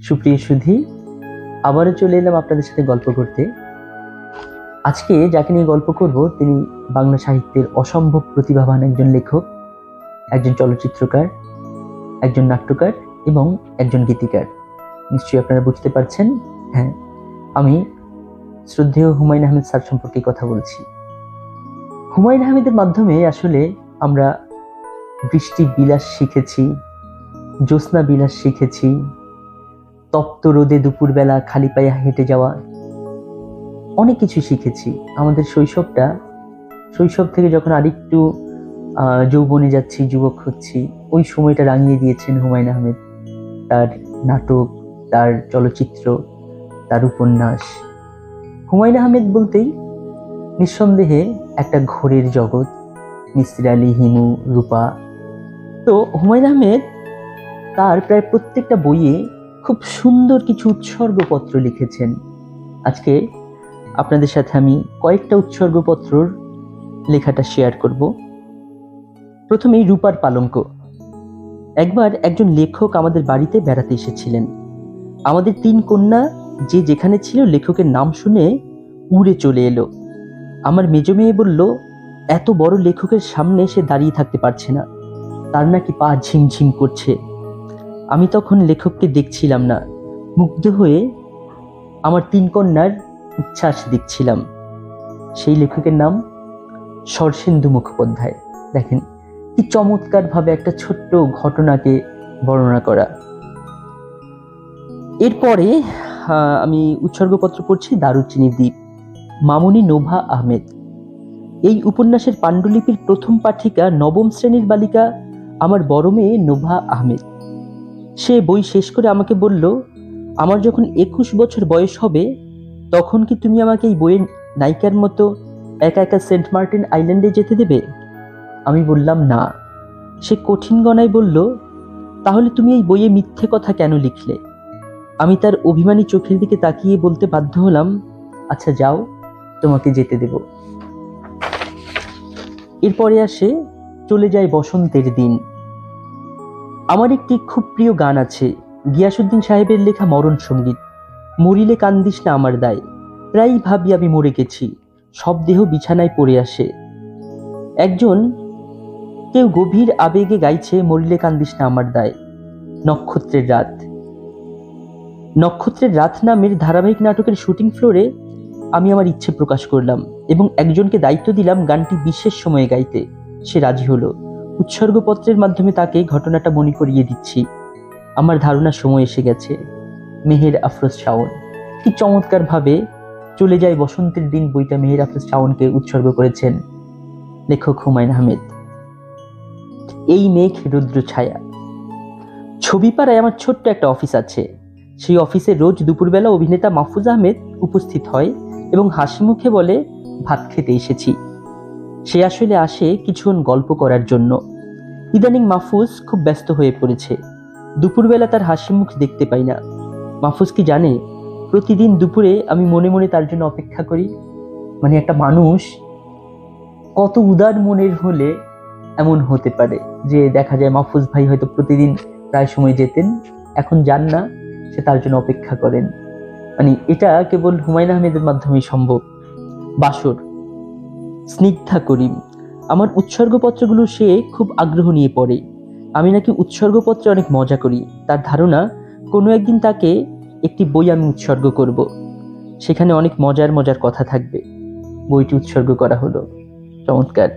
সুপ্রিয় সুধী, আবারও চলে এলাম আপনাদের সাথে গল্প করতে। আজকে যাকে নিয়ে গল্প করব তিনি বাংলা সাহিত্যের অসম্ভব প্রতিভাবান একজন লেখক, একজন চলচ্চিত্রকার, একজন নাট্যকার এবং একজন গীতিকার। নিশ্চয়ই আপনারা বুঝতে পারছেন, হ্যাঁ, আমি শ্রদ্ধেয় হুমায়ূন আহমেদ স্যার সম্পর্কে কথা বলছি। হুমায়ূন আহমেদের মাধ্যমে আসলে আমরা বৃষ্টি বিলাস শিখেছি, জ্যোৎস্না বিলাস শিখেছি, তপ্ত রোদে দুপুরবেলা খালি পায়ে হেঁটে যাওয়া, অনেক কিছু শিখেছি। আমাদের শৈশব থেকে যখন আরেকটু যৌবনে যাচ্ছি, যুবক হচ্ছি, ওই সময়টা রাঙিয়ে দিয়েছেন হুমায়ূন আহমেদ। তার নাটক, তার চলচ্চিত্র, তার উপন্যাস। হুমায়ূন আহমেদ বলতেই নিঃসন্দেহে একটা ঘোরের জগৎ, মিসির আলী, হিমু, রূপা। তো হুমায়ূন আহমেদ তার প্রায় প্রত্যেকটা বইয়ে খুব সুন্দর কিছু উৎসর্গপত্র লিখেছেন। আজকে আপনাদের সাথে আমি কয়েকটা উৎসর্গপত্রর লেখাটা শেয়ার করব। প্রথমেই রূপার পালঙ্ক। একবার একজন লেখক আমাদের বাড়িতে বেড়াতে এসেছিলেন। আমাদের 3 কন্যা যে যেখানে ছিল লেখকের নাম শুনে উড়ে চলে এলো। আমার মেজ মেয়ে বলল, এত বড় লেখকের সামনে সে দাঁড়িয়ে থাকতে পারছে না, তার নাকি পা ঝিমঝিম করছে। আমি তখন লেখককে দেখছিলাম না, মুগ্ধ হয়ে আমার 3 কন্যার উচ্ছ্বাস দেখছিলাম। সেই লেখকের নাম শরদিন্দু মুখোপাধ্যায়। দেখেন কি চমৎকার ভাবে একটা ছোট্ট ঘটনাকে বর্ণনা করা। এরপরে আমি উৎসর্গপত্র পড়ছি দারুচিনি দ্বীপ, মামুনি নোভা আহমেদ। এই উপন্যাসের পাণ্ডুলিপির প্রথম পাঠিকা 9ম শ্রেণীর বালিকা আমার বড় মেয়ে নোভা আহমেদ। সে বই শেষ করে আমাকে বলল, আমার যখন 21 বছর বয়স হবে তখন কি তুমি আমাকে এই বইয়ের নায়িকার মতো একা একা সেন্ট মার্টিন আইল্যান্ডে যেতে দেবে? আমি বললাম না। সে কঠিন গলায় বলল, তাহলে তুমি এই বইয়ে মিথ্যে কথা কেন লিখলে? আমি তার অভিমানী চোখের দিকে তাকিয়ে বলতে বাধ্য হলাম, আচ্ছা যাও, তোমাকে যেতে দেব। এরপরে আসে চলে যায় বসন্তের দিন। আমার একটি খুব প্রিয় গান আছে, গিয়াসউদ্দিন সাহেবের লেখা মরণ সঙ্গীত। মরিলে কান্দিস না আমার দায়, প্রায়ই ভাবি আমি মরে গেছি, সব দেহ বিছানায় পড়ে আসে। কেউ গভীর আবেগে গাইছে মরিলে কান্দিস না আমার দায়। নক্ষত্রের রাত নামের ধারাবাহিক নাটকের শুটিং ফ্লোরে আমি আমার ইচ্ছে প্রকাশ করলাম এবং একজনকে দায়িত্ব দিলাম গানটি বিশেষ সময়ে গাইতে। সে রাজি হলো। উৎসর্গপত্রের মাধ্যমে তাকে ঘটনাটা মনে করিয়ে দিচ্ছি। আমার ধারণার সময় এসে গেছে। মেহের আফরোজ শাওন। কি চমৎকার ভাবে চলে যায় বসন্তের দিন বইটা মেহের আফরোজ শাওনকে উৎসর্গ করেছেন লেখক হুমায়ূন আহমেদ। এই মেঘ রুদ্র ছায়া। ছবিপাড়ায় আমার ছোট্ট একটা অফিস আছে। সেই অফিসে রোজ দুপুরবেলা অভিনেতা মাহফুজ আহমেদ উপস্থিত হয় এবং হাসি মুখে বলে, ভাত খেতে এসেছি। সে আসলে আসে কিছুক্ষণ গল্প করার জন্য। ইদানিং মাহফুজ খুব ব্যস্ত হয়ে পড়েছে। দুপুরবেলা তার হাসি মুখ দেখতে পাই না। মাহফুজ কি জানে, প্রতিদিন দুপুরে আমি মনে মনে তার জন্য অপেক্ষা করি? মানে একটা মানুষ কত উদার মনের হলে এমন হতে পারে যে দেখা যায় মাহফুজ ভাই হয়তো প্রতিদিন প্রায় সময় যেতেন, এখন যান না, সে তার জন্য অপেক্ষা করেন। মানে এটা কেবল হুমায়ূন আহমেদের মাধ্যমেই সম্ভব। বাসর। স্নিগ্ধা করিম। আমার উৎসর্গপত্রগুলো সে খুব আগ্রহ নিয়ে পড়ে। আমি নাকি উৎসর্গপত্রে অনেক মজা করি। তার ধারণা কোনো একদিন তাকে একটি বই আমি উৎসর্গ করব, সেখানে অনেক মজার মজার কথা থাকবে। বইটি উৎসর্গ করা হলো। চমৎকার।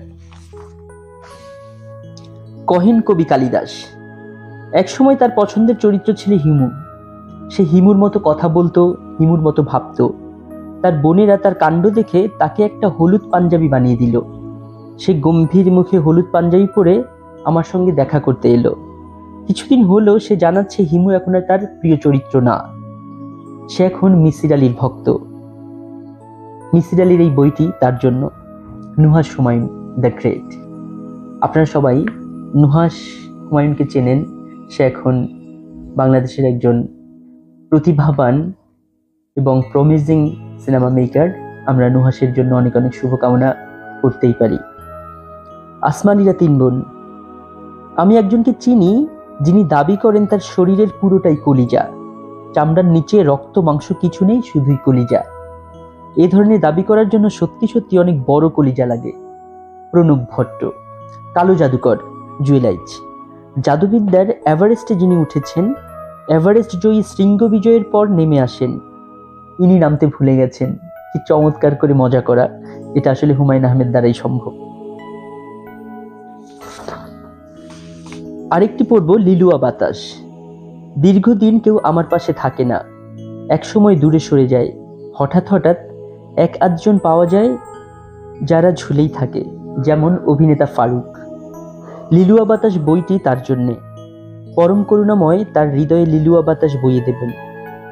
কহিন কবি কালিদাস। একসময় তার পছন্দের চরিত্র ছিল হিমু। সে হিমুর মতো কথা বলতো, হিমুর মতো ভাবতো। তার বোনেরা তার কাণ্ড দেখে তাকে একটা হলুদ পাঞ্জাবি বানিয়ে দিল। সে গম্ভীর মুখে হলুদ পাঞ্জাবি পরে আমার সঙ্গে দেখা করতে এলো। কিছুদিন হলো সে জানাচ্ছে হিমু এখন আর তার প্রিয় চরিত্র না, সে এখন মিসির আলীর ভক্ত। মিসির আলীর এই বইটি তার জন্য। Nuhash Humayun the great. আপনারা সবাই নুহাশ হুমায়ুনকে চেনেন। সে এখন বাংলাদেশের একজন প্রতিভাবান এবং প্রমিজিং সিনেমা মেকার। আমরা নুহাশের জন্য অনেক অনেক শুভকামনা করতেই পারি। আসমানীরা 3 বোন। আমি একজনকে চিনি যিনি দাবি করেন তার শরীরের পুরোটাই কলিজা। চামড়ার নিচে রক্ত মাংস কিছু নেই, শুধুই কলিজা। এ ধরনের দাবি করার জন্য সত্যি সত্যি অনেক বড় কলিজা লাগে। প্রণব ভট্ট, কালো জাদুকর, জুয়েলাইজ। জাদুবিদ্যার এভারেস্টে যিনি উঠেছেন, এভারেস্ট জয়ী শৃঙ্গ বিজয়ের পর নেমে আসেন, ইনি নামতে ভুলে গেছেন। কি চমৎকার করে মজা করা! এটা আসলে হুমায়ুন আহমেদ দ্বারাই সম্ভব। আরেকটি পড়ব, লিলুয়া বাতাস। দীর্ঘদিন কেউ আমার পাশে থাকে না, একসময় দূরে সরে যায়। হঠাৎ হঠাৎ এক আধজন পাওয়া যায় যারা ঝুলেই থাকে, যেমন অভিনেতা ফারুক। লিলুয়া বাতাস বইটি তার জন্যে। পরম করুণাময় তার হৃদয়ে লিলুয়া বাতাস বইয়ে দেবেন,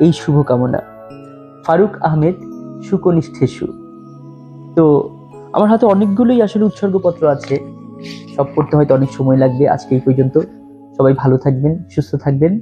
এই শুভকামনা। ফারুক আহমেদ, সুকনিষ্ঠেষু। তো আমার হাতে অনেকগুলোই আসলে উৎসর্গপত্র আছে, সব পড়তে হয়তো অনেক সময় লাগবে। আজকে এই পর্যন্ত। সবাই ভালো থাকবেন, সুস্থ থাকবেন।